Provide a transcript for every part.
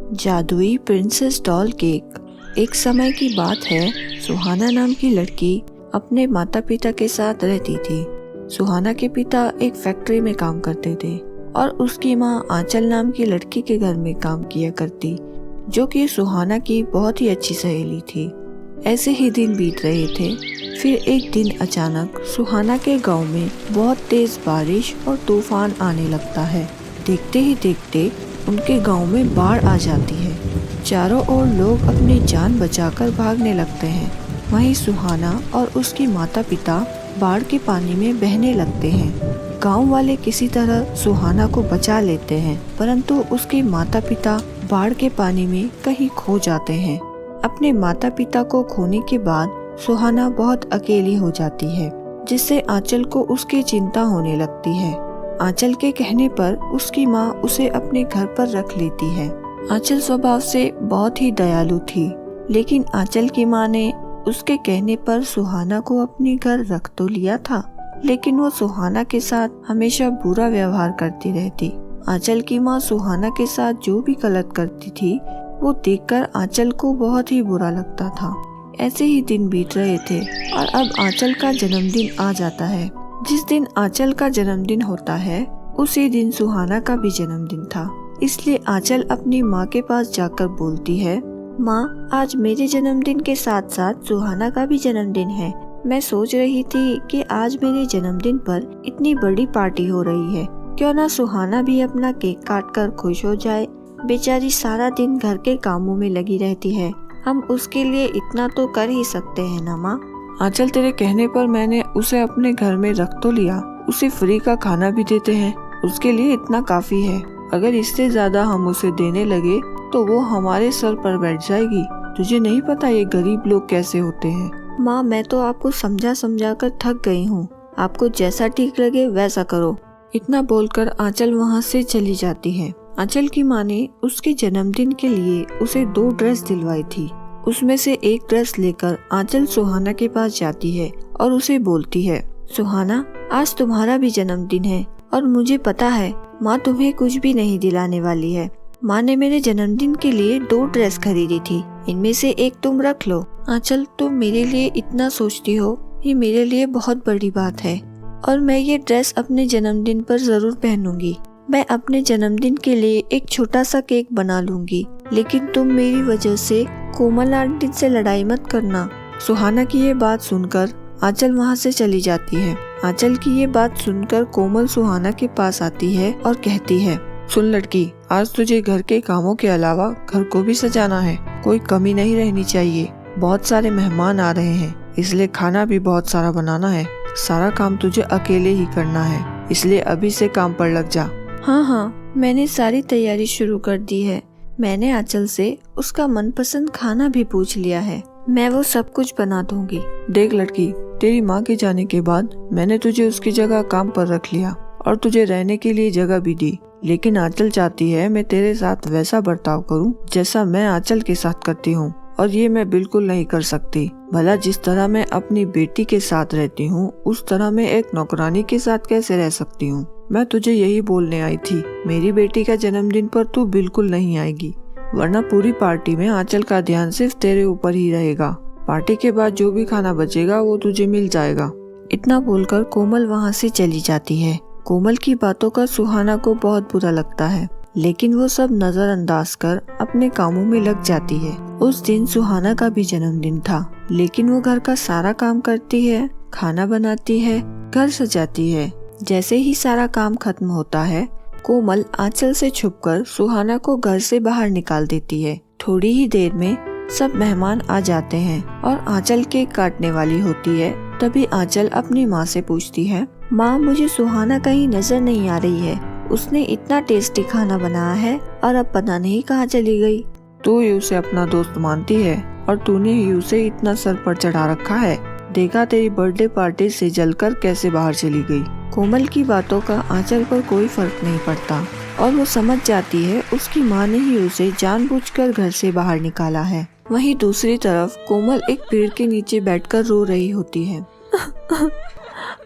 जादुई princess doll cake. एक समय की बात है, सुहाना नाम की लड़की अपने माता पिता के साथ रहती थी। सुहाना के पिता एक फैक्ट्री में काम करते थे और उसकी माँ आंचल नाम की लड़की के घर में काम किया करती, जो कि सुहाना की बहुत ही अच्छी सहेली थी। ऐसे ही दिन बीत रहे थे। फिर एक दिन अचानक सुहाना के गांव में बहुत तेज बारिश और तूफान आने लगता है। देखते ही देखते उनके गांव में बाढ़ आ जाती है। चारों ओर लोग अपनी जान बचाकर भागने लगते हैं। वहीं सुहाना और उसकी माता पिता बाढ़ के पानी में बहने लगते हैं। गांव वाले किसी तरह सुहाना को बचा लेते हैं, परंतु उसके माता पिता बाढ़ के पानी में कहीं खो जाते हैं। अपने माता पिता को खोने के बाद सुहाना बहुत अकेली हो जाती है, जिससे आंचल को उसकी चिंता होने लगती है। आंचल के कहने पर उसकी माँ उसे अपने घर पर रख लेती है। आंचल स्वभाव से बहुत ही दयालु थी, लेकिन आंचल की माँ ने उसके कहने पर सुहाना को अपने घर रख तो लिया था, लेकिन वो सुहाना के साथ हमेशा बुरा व्यवहार करती रहती। आंचल की माँ सुहाना के साथ जो भी गलत करती थी, वो देखकर आंचल को बहुत ही बुरा लगता था। ऐसे ही दिन बीत रहे थे और अब आंचल का जन्मदिन आ जाता है। जिस दिन आंचल का जन्मदिन होता है, उसी दिन सुहाना का भी जन्मदिन था। इसलिए आंचल अपनी माँ के पास जाकर बोलती है, माँ, आज मेरे जन्मदिन के साथ साथ सुहाना का भी जन्मदिन है। मैं सोच रही थी कि आज मेरे जन्मदिन पर इतनी बड़ी पार्टी हो रही है, क्यों ना सुहाना भी अपना केक काट कर खुश हो जाए। बेचारी सारा दिन घर के कामों में लगी रहती है, हम उसके लिए इतना तो कर ही सकते हैं ना माँ। आंचल, तेरे कहने पर मैंने उसे अपने घर में रख तो लिया, उसे फ्री का खाना भी देते हैं, उसके लिए इतना काफी है। अगर इससे ज्यादा हम उसे देने लगे तो वो हमारे सर पर बैठ जाएगी। तुझे नहीं पता ये गरीब लोग कैसे होते हैं। माँ, मैं तो आपको समझा समझा कर थक गई हूँ, आपको जैसा ठीक लगे वैसा करो। इतना बोलकर आंचल वहाँ से चली जाती है। आंचल की माँ ने उसके जन्मदिन के लिए उसे 2 ड्रेस दिलवाई थी। उसमें से एक ड्रेस लेकर आंचल सुहाना के पास जाती है और उसे बोलती है, सुहाना, आज तुम्हारा भी जन्मदिन है और मुझे पता है माँ तुम्हें कुछ भी नहीं दिलाने वाली है। माँ ने मेरे जन्मदिन के लिए 2 ड्रेस खरीदी थी, इनमें से एक तुम रख लो। आंचल, तुम मेरे लिए इतना सोचती हो, ये मेरे लिए बहुत बड़ी बात है और मैं ये ड्रेस अपने जन्मदिन पर जरूर पहनूंगी। मैं अपने जन्मदिन के लिए एक छोटा सा केक बना लूंगी, लेकिन तुम मेरी वजह से कोमल आंटी से लड़ाई मत करना। सुहाना की ये बात सुनकर आंचल वहाँ से चली जाती है। आंचल की ये बात सुनकर कोमल सुहाना के पास आती है और कहती है, सुन लड़की, आज तुझे घर के कामों के अलावा घर को भी सजाना है। कोई कमी नहीं रहनी चाहिए। बहुत सारे मेहमान आ रहे हैं, इसलिए खाना भी बहुत सारा बनाना है। सारा काम तुझे अकेले ही करना है, इसलिए अभी से काम पर लग जा। हाँ, मैंने सारी तैयारी शुरू कर दी है। मैंने आंचल से उसका मनपसंद खाना भी पूछ लिया है, मैं वो सब कुछ बना दूंगी। देख लड़की, तेरी माँ के जाने के बाद मैंने तुझे उसकी जगह काम पर रख लिया और तुझे रहने के लिए जगह भी दी, लेकिन आंचल चाहती है मैं तेरे साथ वैसा बर्ताव करूं जैसा मैं आंचल के साथ करती हूँ, और ये मैं बिल्कुल नहीं कर सकती। भला जिस तरह मैं अपनी बेटी के साथ रहती हूँ, उस तरह मैं एक नौकरानी के साथ कैसे रह सकती हूँ। मैं तुझे यही बोलने आई थी, मेरी बेटी का जन्मदिन पर तू बिल्कुल नहीं आएगी, वरना पूरी पार्टी में आंचल का ध्यान सिर्फ तेरे ऊपर ही रहेगा। पार्टी के बाद जो भी खाना बचेगा वो तुझे मिल जाएगा। इतना बोलकर कोमल वहाँ से चली जाती है। कोमल की बातों का सुहाना को बहुत बुरा लगता है, लेकिन वो सब नजरअंदाज कर अपने कामों में लग जाती है। उस दिन सुहाना का भी जन्मदिन था, लेकिन वो घर का सारा काम करती है, खाना बनाती है, घर सजाती है। जैसे ही सारा काम खत्म होता है, कोमल आंचल से छुपकर सुहाना को घर से बाहर निकाल देती है। थोड़ी ही देर में सब मेहमान आ जाते हैं और आंचल केक काटने वाली होती है। तभी आंचल अपनी माँ से पूछती है, माँ, मुझे सुहाना कहीं नजर नहीं आ रही है। उसने इतना टेस्टी खाना बनाया है और अब पता नहीं कहाँ चली गई। तू ही उसे अपना दोस्त मानती है और तूने ही उसे इतना सर पर चढ़ा रखा है। देखा तेरी बर्थडे पार्टी से जलकर कैसे बाहर चली गई। कोमल की बातों का आंचल पर कोई फर्क नहीं पड़ता और वो समझ जाती है उसकी माँ ने ही उसे जानबूझकर घर से बाहर निकाला है। वहीं दूसरी तरफ कोमल एक पेड़ के नीचे बैठकर रो रही होती है।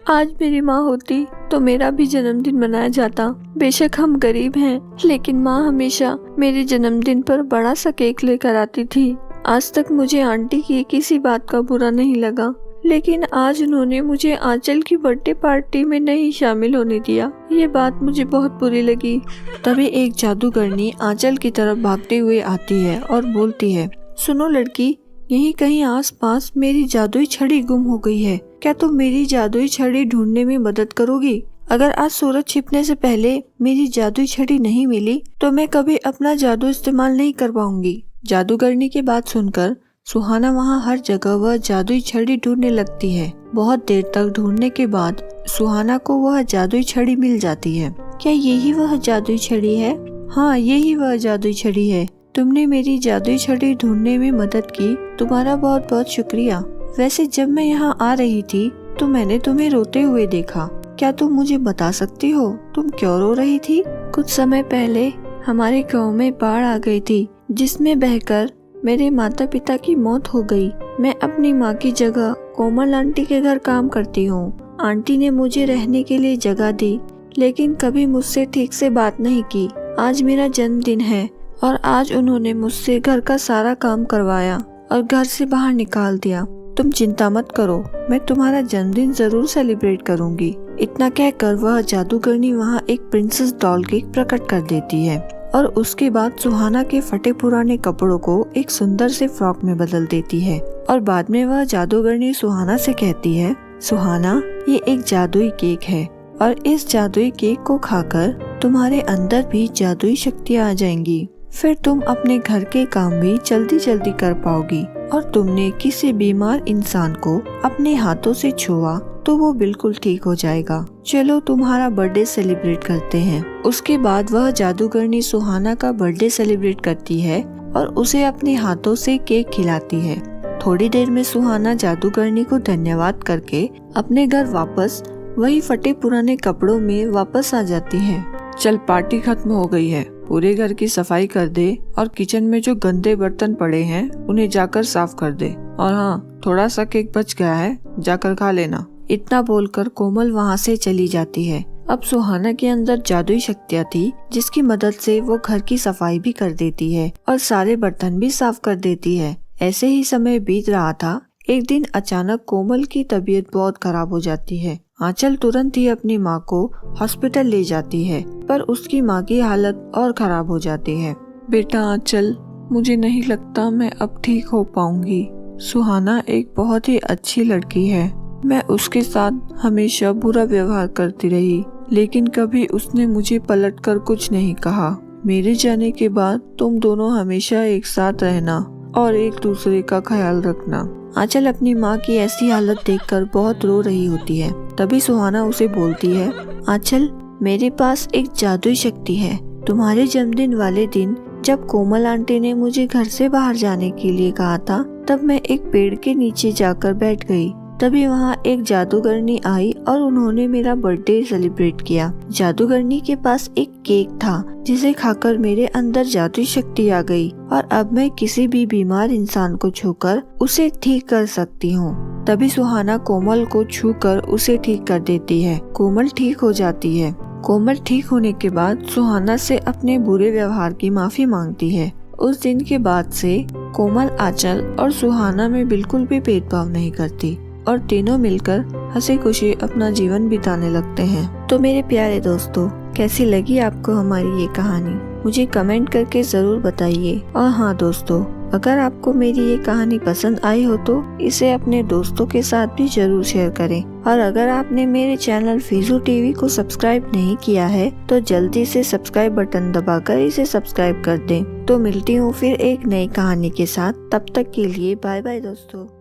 आज मेरी माँ होती तो मेरा भी जन्मदिन मनाया जाता। बेशक हम गरीब हैं, लेकिन माँ हमेशा मेरे जन्मदिन पर बड़ा सा केक लेकर आती थी। आज तक मुझे आंटी की किसी बात का बुरा नहीं लगा, लेकिन आज उन्होंने मुझे आंचल की बर्थडे पार्टी में नहीं शामिल होने दिया। ये बात मुझे बहुत बुरी लगी। तभी एक जादूगरनी आंचल की तरफ भागते हुए आती है और बोलती है, सुनो लड़की, यहीं कहीं आसपास मेरी जादुई छड़ी गुम हो गई है। क्या तुम मेरी जादुई छड़ी ढूंढने में मदद करोगी? अगर आज सूरज छिपने से पहले मेरी जादुई छड़ी नहीं मिली तो मैं कभी अपना जादू इस्तेमाल नहीं कर पाऊंगी। जादूगरनी की बात सुनकर सुहाना वहाँ हर जगह वह जादुई छड़ी ढूंढने लगती है। बहुत देर तक ढूंढने के बाद सुहाना को वह जादुई छड़ी मिल जाती है। क्या यही वह जादुई छड़ी है? हाँ, यही वह जादुई छड़ी है। तुमने मेरी जादुई छड़ी ढूंढने में मदद की, तुम्हारा बहुत बहुत शुक्रिया। वैसे जब मैं यहाँ आ रही थी तो मैंने तुम्हें रोते हुए देखा। क्या तुम मुझे बता सकती हो तुम क्यों रो रही थी? कुछ समय पहले हमारे गांव में बाढ़ आ गई थी, जिसमें बहकर मेरे माता पिता की मौत हो गई। मैं अपनी माँ की जगह कोमल आंटी के घर काम करती हूँ। आंटी ने मुझे रहने के लिए जगह दी, लेकिन कभी मुझसे ठीक से बात नहीं की। आज मेरा जन्मदिन है और आज उन्होंने मुझसे घर का सारा काम करवाया और घर से बाहर निकाल दिया। तुम चिंता मत करो, मैं तुम्हारा जन्मदिन जरूर सेलिब्रेट करूंगी। इतना कहकर वह जादूगरनी वहाँ एक प्रिंसेस डॉल केक प्रकट कर देती है और उसके बाद सुहाना के फटे पुराने कपड़ों को एक सुंदर से फ्रॉक में बदल देती है। और बाद में वह जादूगरनी सुहाना से कहती है, सुहाना, ये एक जादुई केक है और इस जादुई केक को खाकर तुम्हारे अंदर भी जादुई शक्तियाँ आ जाएंगी। फिर तुम अपने घर के काम भी जल्दी जल्दी कर पाओगी और तुमने किसी बीमार इंसान को अपने हाथों से छुआ तो वो बिल्कुल ठीक हो जाएगा। चलो तुम्हारा बर्थडे सेलिब्रेट करते हैं। उसके बाद वह जादूगरनी सुहाना का बर्थडे सेलिब्रेट करती है और उसे अपने हाथों से केक खिलाती है। थोड़ी देर में सुहाना जादूगरनी को धन्यवाद करके अपने घर वापस वही फटे पुराने कपड़ों में वापस आ जाती है। चल, पार्टी खत्म हो गई है, पूरे घर की सफाई कर दे और किचन में जो गंदे बर्तन पड़े हैं उन्हें जाकर साफ कर दे। और हाँ, थोड़ा सा केक बच गया है, जाकर खा लेना। इतना बोलकर कोमल वहाँ से चली जाती है। अब सुहाना के अंदर जादुई शक्तियाँ थी, जिसकी मदद से वो घर की सफाई भी कर देती है और सारे बर्तन भी साफ कर देती है। ऐसे ही समय बीत रहा था। एक दिन अचानक कोमल की तबीयत बहुत खराब हो जाती है। आंचल तुरंत ही अपनी माँ को हॉस्पिटल ले जाती है, पर उसकी माँ की हालत और खराब हो जाती है। बेटा आंचल, मुझे नहीं लगता मैं अब ठीक हो पाऊंगी। सुहाना एक बहुत ही अच्छी लड़की है। मैं उसके साथ हमेशा बुरा व्यवहार करती रही, लेकिन कभी उसने मुझे पलटकर कुछ नहीं कहा। मेरे जाने के बाद तुम दोनों हमेशा एक साथ रहना और एक दूसरे का ख्याल रखना। आंचल अपनी माँ की ऐसी हालत देखकर बहुत रो रही होती है। तभी सुहाना उसे बोलती है, आंचल, मेरे पास एक जादुई शक्ति है। तुम्हारे जन्मदिन वाले दिन जब कोमल आंटी ने मुझे घर से बाहर जाने के लिए कहा था, तब मैं एक पेड़ के नीचे जाकर बैठ गई। तभी वहाँ एक जादूगरनी आई और उन्होंने मेरा बर्थडे सेलिब्रेट किया। जादूगरनी के पास एक केक था, जिसे खाकर मेरे अंदर जादुई शक्ति आ गई और अब मैं किसी भी बीमार इंसान को छूकर उसे ठीक कर सकती हूँ। तभी सुहाना कोमल को छूकर उसे ठीक कर देती है। कोमल ठीक हो जाती है। कोमल ठीक होने के बाद सुहाना से अपने बुरे व्यवहार की माफी मांगती है। उस दिन के बाद से कोमल आंचल और सुहाना में बिल्कुल भी भेदभाव नहीं करती और तीनों मिलकर हंसी खुशी अपना जीवन बिताने लगते हैं। तो मेरे प्यारे दोस्तों, कैसी लगी आपको हमारी ये कहानी? मुझे कमेंट करके जरूर बताइए। और हाँ दोस्तों, अगर आपको मेरी ये कहानी पसंद आई हो तो इसे अपने दोस्तों के साथ भी जरूर शेयर करें। और अगर आपने मेरे चैनल फिजू टीवी को सब्सक्राइब नहीं किया है तो जल्दी से सब्सक्राइब बटन दबाकर इसे सब्सक्राइब कर दें। तो मिलती हूँ फिर एक नई कहानी के साथ। तब तक के लिए बाय बाय दोस्तों।